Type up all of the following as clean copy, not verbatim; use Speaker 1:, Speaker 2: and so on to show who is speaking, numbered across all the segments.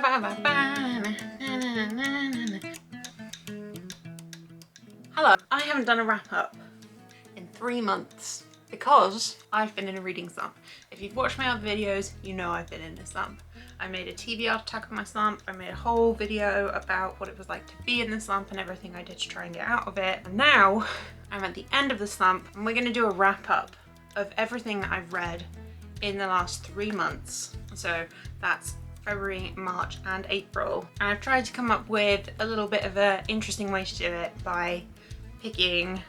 Speaker 1: Hello, I haven't done a wrap up in 3 months because I've been in a reading slump. If you've watched my other videos, you know I've been in a slump. I made a TBR to tackle my slump. I made a whole video about what it was like to be in the slump and everything I did to try and get out of it. And now I'm at the end of the slump and we're gonna do a wrap up of everything that I've read in the last 3 months. So that's February, March and April. And I've tried to come up with a little bit of an interesting way to do it by picking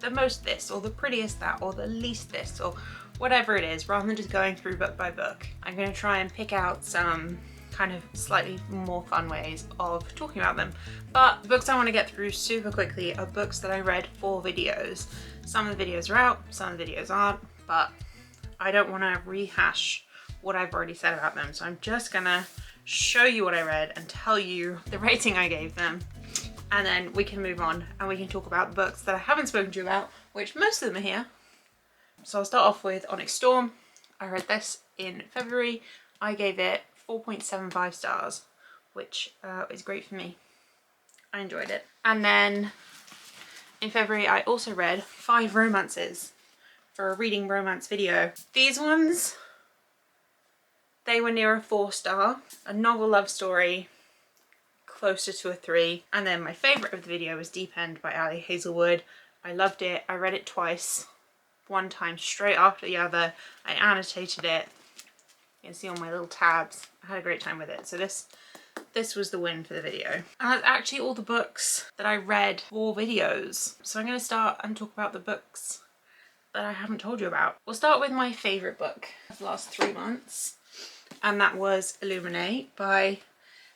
Speaker 1: the most this or the prettiest that or the least this or whatever it is, rather than just going through book by book. I'm going to try and pick out some kind of slightly more fun ways of talking about them. But the books I want to get through super quickly are books that I read for videos. Some of the videos are out, some of the videos aren't, but I don't want to rehash what I've already said about them. So I'm just gonna show you what I read and tell you the rating I gave them. And then we can move on and we can talk about the books that I haven't spoken to you about, which most of them are here. So I'll start off with Onyx Storm. I read this in February. I gave it 4.75 stars, which is great for me. I enjoyed it. And then in February, I also read 5 romances for a reading romance video. These ones, they were near a 4-star. A novel love story, closer to a 3. And then my favourite of the video was Deep End by Ali Hazelwood. I loved it. I read it twice. One time straight after the other. I annotated it. You can see on my little tabs. I had a great time with it. So this was the win for the video. And that's actually all the books that I read for videos. So I'm going to start and talk about the books that I haven't told you about. We'll start with my favourite book of the last 3 months. And that was Illuminate by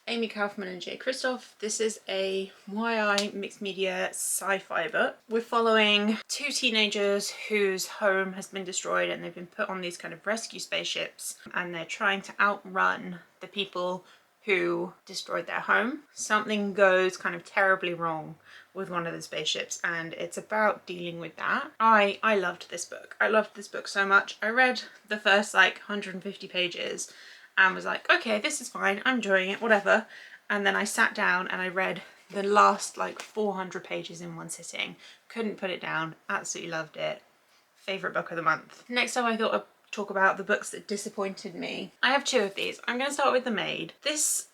Speaker 1: Amy Kaufman and Jay Kristoff. This is a YI mixed media sci-fi book. We're following 2 teenagers whose home has been destroyed and they've been put on these kind of rescue spaceships and they're trying to outrun the people who destroyed their home. Something goes kind of terribly wrong with one of the spaceships and it's about dealing with that. I loved this book. I loved this book so much. I read the first like 150 pages and was like, okay, this is fine, I'm enjoying it, whatever. And then I sat down and I read the last like 400 pages in one sitting. Couldn't put it down, absolutely loved it. Favourite book of the month. Next up I thought I'd talk about the books that disappointed me. I have 2 of these. I'm going to start with The Maid. This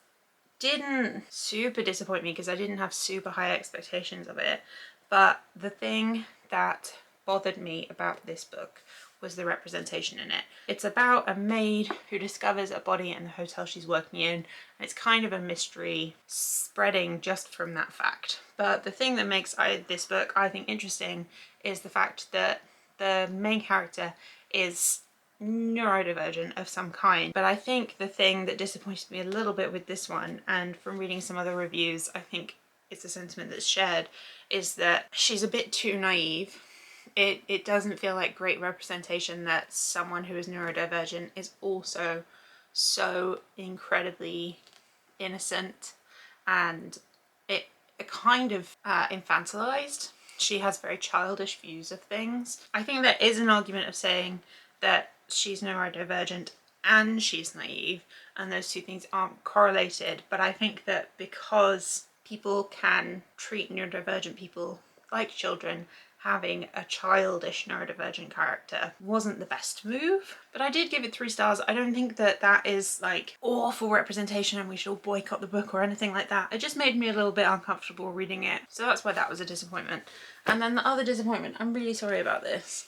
Speaker 1: didn't super disappoint me because I didn't have super high expectations of it. But the thing that bothered me about this book was the representation in it. It's about a maid who discovers a body in the hotel she's working in, and it's kind of a mystery spreading just from that fact. But the thing that makes this book, I think, interesting is the fact that the main character is neurodivergent of some kind. But I think the thing that disappointed me a little bit with this one, and from reading some other reviews, I think it's a sentiment that's shared, is that she's a bit too naive. It doesn't feel like great representation that someone who is neurodivergent is also so incredibly innocent, and it kind of infantilized. She has very childish views of things. I think there is an argument of saying that she's neurodivergent and she's naive and those 2 things aren't correlated, but I think that because people can treat neurodivergent people like children, having a childish neurodivergent character wasn't the best move. But I did give it 3 stars. I don't think that that is like awful representation and we should all boycott the book or anything like that. It just made me a little bit uncomfortable reading it. So that's why that was a disappointment. And then the other disappointment, I'm really sorry about this,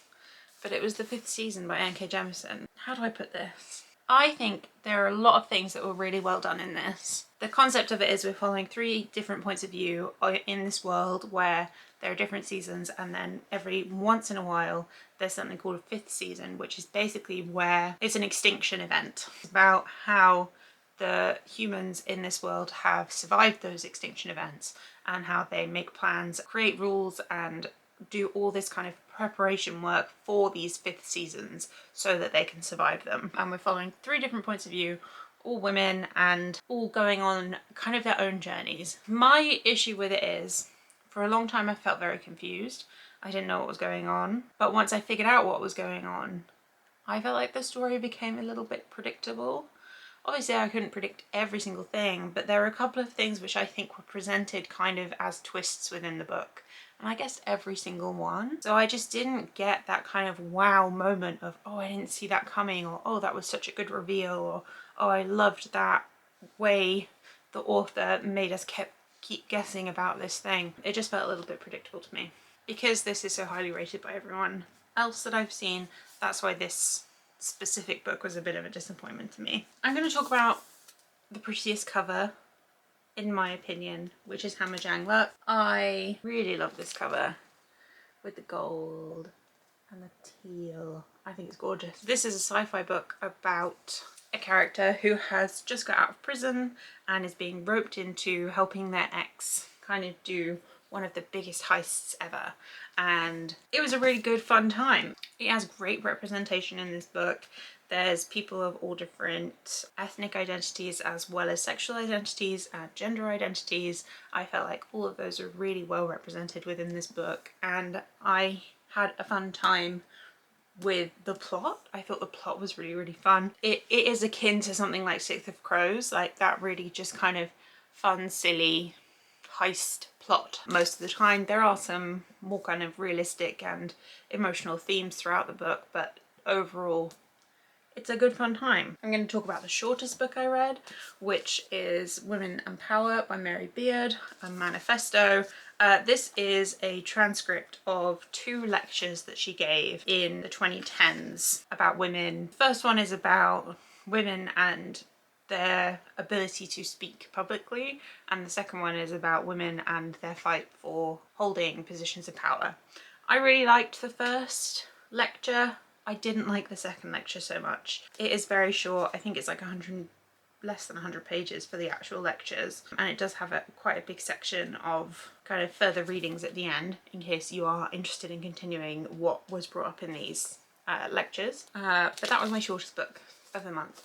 Speaker 1: but it was The 5th Season by N.K. Jemisin. How do I put this? I think there are a lot of things that were really well done in this. The concept of it is we're following 3 different points of view in this world where there are different seasons, and then every once in a while there's something called a 5th season, which is basically where it's an extinction event. It's about how the humans in this world have survived those extinction events and how they make plans, create rules and do all this kind of preparation work for these 5th seasons so that they can survive them. And we're following 3 different points of view, all women and all going on kind of their own journeys. My issue with it is, for a long time I felt very confused. I didn't know what was going on. But once I figured out what was going on, I felt like the story became a little bit predictable. Obviously I couldn't predict every single thing, but there are a couple of things which I think were presented kind of as twists within the book. And I guessed every single one. So I just didn't get that kind of wow moment of, oh, I didn't see that coming, or oh, that was such a good reveal, or oh, I loved that way the author made us keep guessing about this thing. It just felt a little bit predictable to me. Because this is so highly rated by everyone else that I've seen, that's why this specific book was a bit of a disappointment to me. I'm going to talk about the prettiest cover, in my opinion, which is Hammer Jangler. I really love this cover with the gold and the teal. I think it's gorgeous. This is a sci-fi book about a character who has just got out of prison and is being roped into helping their ex kind of do one of the biggest heists ever, and it was a really good fun time. It has great representation in this book. There's people of all different ethnic identities as well as sexual identities and gender identities. I felt like all of those are really well represented within this book, and I had a fun time with the plot. I thought the plot was really fun. It is akin to something like Six of Crows, like that really just kind of fun, silly heist plot most of the time. There are some more kind of realistic and emotional themes throughout the book, but overall it's a good fun time. I'm going to talk about the shortest book I read, which is Women and Power by Mary Beard, a manifesto. This is a transcript of 2 lectures that she gave in the 2010s about women. The first one is about women and their ability to speak publicly, and the second one is about women and their fight for holding positions of power. I really liked the first lecture. I didn't like the second lecture so much. It is very short. I think it's like less than 100 pages for the actual lectures, and it does have quite a big section of kind of further readings at the end in case you are interested in continuing what was brought up in these lectures. But that was my shortest book of the month.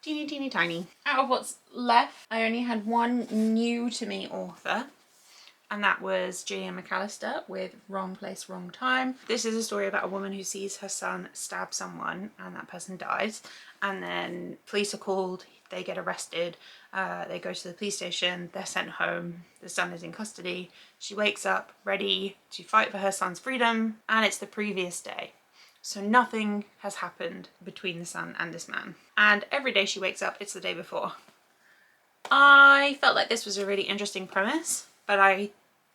Speaker 1: Teeny tiny. Out of what's left, I only had one new to me author, and that was Gillian McAllister with Wrong Place, Wrong Time. This is a story about a woman who sees her son stab someone and that person dies, and then police are called, they get arrested, they go to the police station, they're sent home, the son is in custody, she wakes up ready to fight for her son's freedom, and it's the previous day. So nothing has happened between the son and this man. And every day she wakes up, it's the day before. I felt like this was a really interesting premise, but I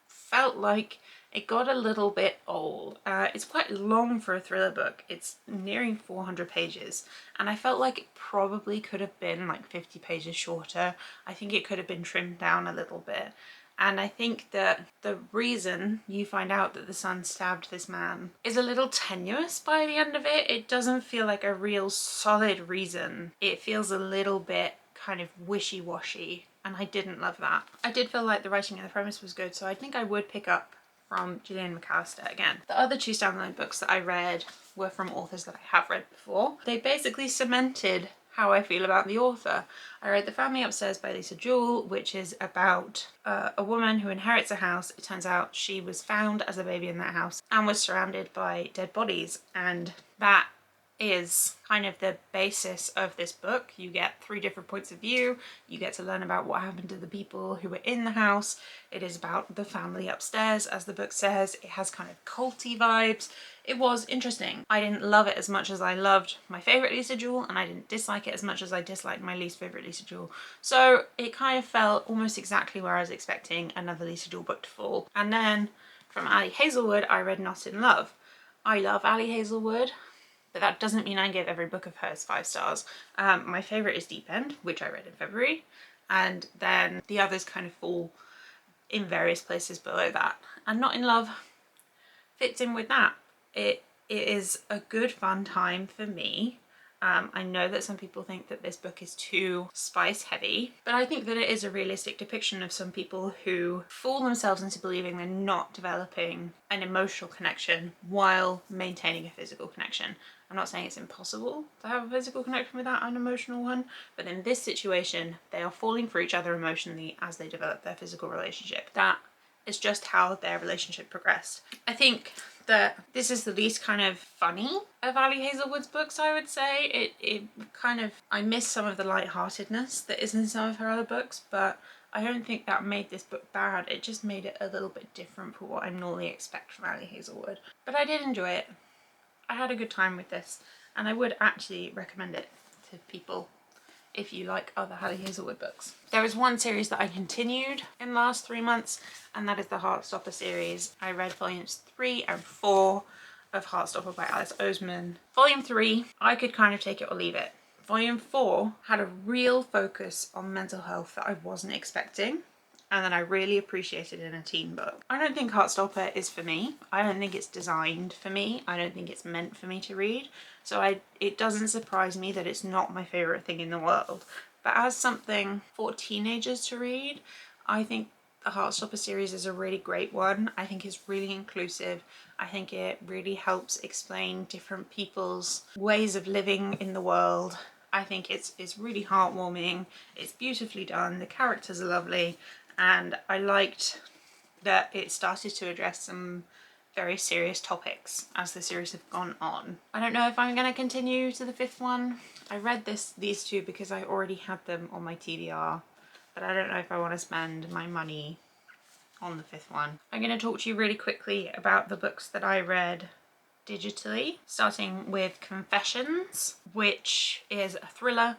Speaker 1: felt like it got a little bit old. It's quite long for a thriller book. It's nearing 400 pages, and I felt like it probably could have been like 50 pages shorter. I think it could have been trimmed down a little bit. And I think that the reason you find out that the son stabbed this man is a little tenuous by the end of it. It doesn't feel like a real solid reason. It feels a little bit kind of wishy-washy, and I didn't love that. I did feel like the writing and the premise was good, so I think I would pick up from Gillian McAllister again. The other 2 standalone books that I read were from authors that I have read before. They basically cemented how I feel about the author. I read The Family Upstairs by Lisa Jewell, which is about a woman who inherits a house. It turns out she was found as a baby in that house and was surrounded by dead bodies, and that is kind of the basis of this book. You get 3 different points of view, you get to learn about what happened to the people who were in the house. It is about the family upstairs, as the book says. It has kind of culty vibes. It was interesting. I didn't love it as much as I loved my favourite Lisa Jewell, and I didn't dislike it as much as I disliked my least favourite Lisa Jewell. So it kind of felt almost exactly where I was expecting another Lisa Jewell book to fall. And then from Ali Hazelwood, I read Not in Love. I love Ali Hazelwood, but that doesn't mean I give every book of hers 5 stars. My favourite is Deep End, which I read in February, and then the others kind of fall in various places below that. And Not in Love fits in with that. It is a good fun time for me. I know that some people think that this book is too spice heavy, but I think that it is a realistic depiction of some people who fool themselves into believing they're not developing an emotional connection while maintaining a physical connection. I'm not saying it's impossible to have a physical connection without an emotional one, but in this situation, they are falling for each other emotionally as they develop their physical relationship. That is just how their relationship progressed. I think that this is the least kind of funny of Ali Hazelwood's books, I would say. It kind of, I miss some of the lightheartedness that is in some of her other books, but I don't think that made this book bad. It just made it a little bit different from what I normally expect from Ali Hazelwood. But I did enjoy it. I had a good time with this, and I would actually recommend it to people if you like other Ali Hazelwood books. There was one series that I continued in the last 3 months, and that is the Heartstopper series. I read volumes 3 and 4 of Heartstopper by Alice Oseman. Volume 3, I could kind of take it or leave it. Volume 4 had a real focus on mental health that I wasn't expecting, and that I really appreciated in a teen book. I don't think Heartstopper is for me. I don't think it's designed for me. I don't think it's meant for me to read. So it doesn't surprise me that it's not my favourite thing in the world. But as something for teenagers to read, I think the Heartstopper series is a really great one. I think it's really inclusive. I think it really helps explain different people's ways of living in the world. I think it's really heartwarming. It's beautifully done. The characters are lovely. And I liked that it started to address some very serious topics as the series have gone on. I don't know if I'm going to continue to the 5th one. I read these two because I already had them on my TBR, but I don't know if I want to spend my money on the 5th one. I'm going to talk to you really quickly about the books that I read digitally, starting with Confessions, which is a thriller,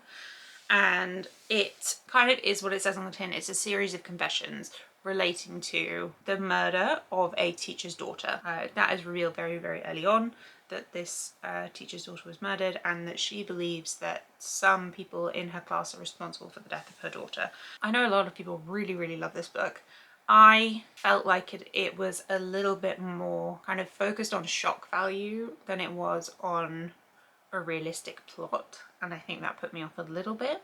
Speaker 1: and it kind of is what it says on the tin. It's a series of confessions relating to the murder of a teacher's daughter. That is revealed very, very early on, that this teacher's daughter was murdered, and that she believes that some people in her class are responsible for the death of her daughter. I know a lot of people really, really love this book. I felt like it was a little bit more kind of focused on shock value than it was on a realistic plot, and I think that put me off a little bit.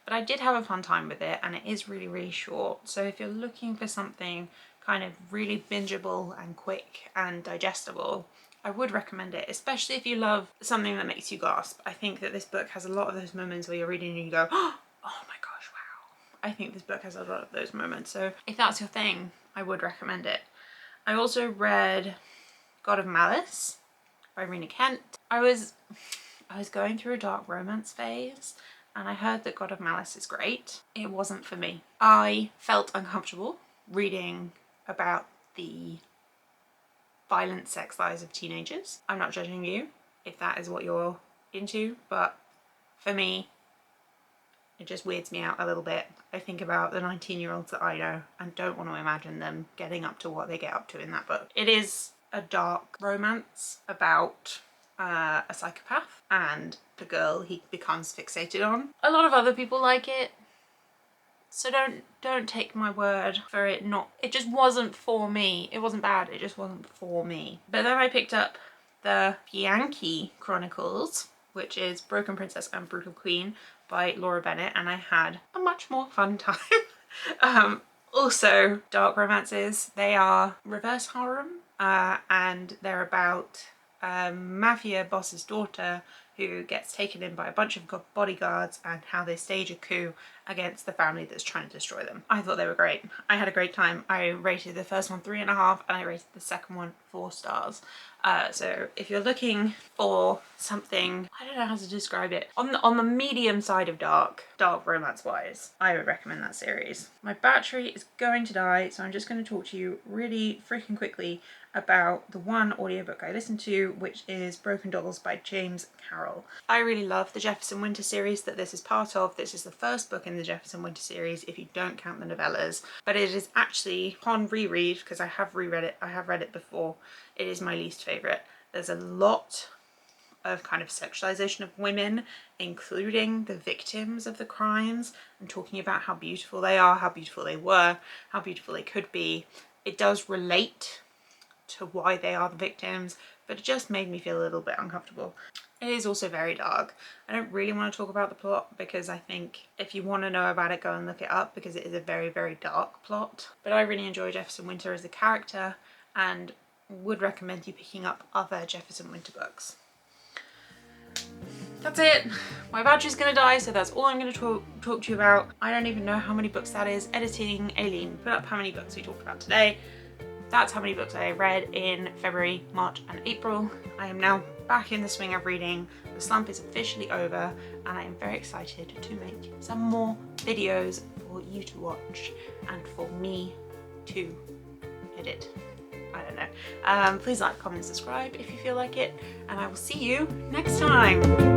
Speaker 1: But I did have a fun time with it, and it is really, really short. So if you're looking for something kind of really bingeable and quick and digestible, I would recommend it, especially if you love something that makes you gasp. I think that this book has a lot of those moments where you're reading and you go, oh my gosh, wow. I think this book has a lot of those moments. So if that's your thing, I would recommend it. I also read God of Malice by Rena Kent. I was going through a dark romance phase, and I heard that God of Malice is great. It wasn't for me. I felt uncomfortable reading about the violent sex lives of teenagers. I'm not judging you if that is what you're into, but for me, it just weirds me out a little bit. I think about the 19-year-olds that I know and don't want to imagine them getting up to what they get up to in that book. It is a dark romance about a psychopath and the girl he becomes fixated on. A lot of other people like it, so don't take my word for it not. It just wasn't for me. It wasn't bad, it just wasn't for me. But then I picked up the Bianchi Chronicles, which is Broken Princess and Brutal Queen by Laura Bennett, and I had a much more fun time. Also, dark romances. They are reverse harem, and they're about a mafia boss's daughter who gets taken in by a bunch of bodyguards and how they stage a coup against the family that's trying to destroy them. I thought they were great. I had a great time. I rated the first one 3.5 and I rated the second one 4 stars. So if you're looking for something, I don't know how to describe it, on the medium side of dark romance wise, I would recommend that series. My battery is going to die, so I'm just going to talk to you really freaking quickly about the one audiobook I listened to, which is Broken Dolls by James Carroll. I really love the Jefferson Winter series that this is part of. This is the first book in the Jefferson Winter series if you don't count the novellas, but it is actually, upon reread, because I have reread it, I have read it before, it is my least favourite. There's a lot of kind of sexualization of women, including the victims of the crimes, and talking about how beautiful they are, how beautiful they were, how beautiful they could be. It does relate to why they are the victims, but it just made me feel a little bit uncomfortable. It is also very dark. I don't really want to talk about the plot because I think if you want to know about it, go and look it up, because it is a very, very dark plot. But I really enjoy Jefferson Winter as a character and would recommend you picking up other Jefferson Winter books. That's it. My battery's gonna die, so that's all I'm gonna talk to you about. I don't even know how many books that is. Editing, Aileen, put up how many books we talked about today. That's how many books I read in February, March and April. I am now back in the swing of reading. The slump is officially over and I am very excited to make some more videos for you to watch and for me to edit. I don't know. Please like, comment, subscribe if you feel like it, and I will see you next time.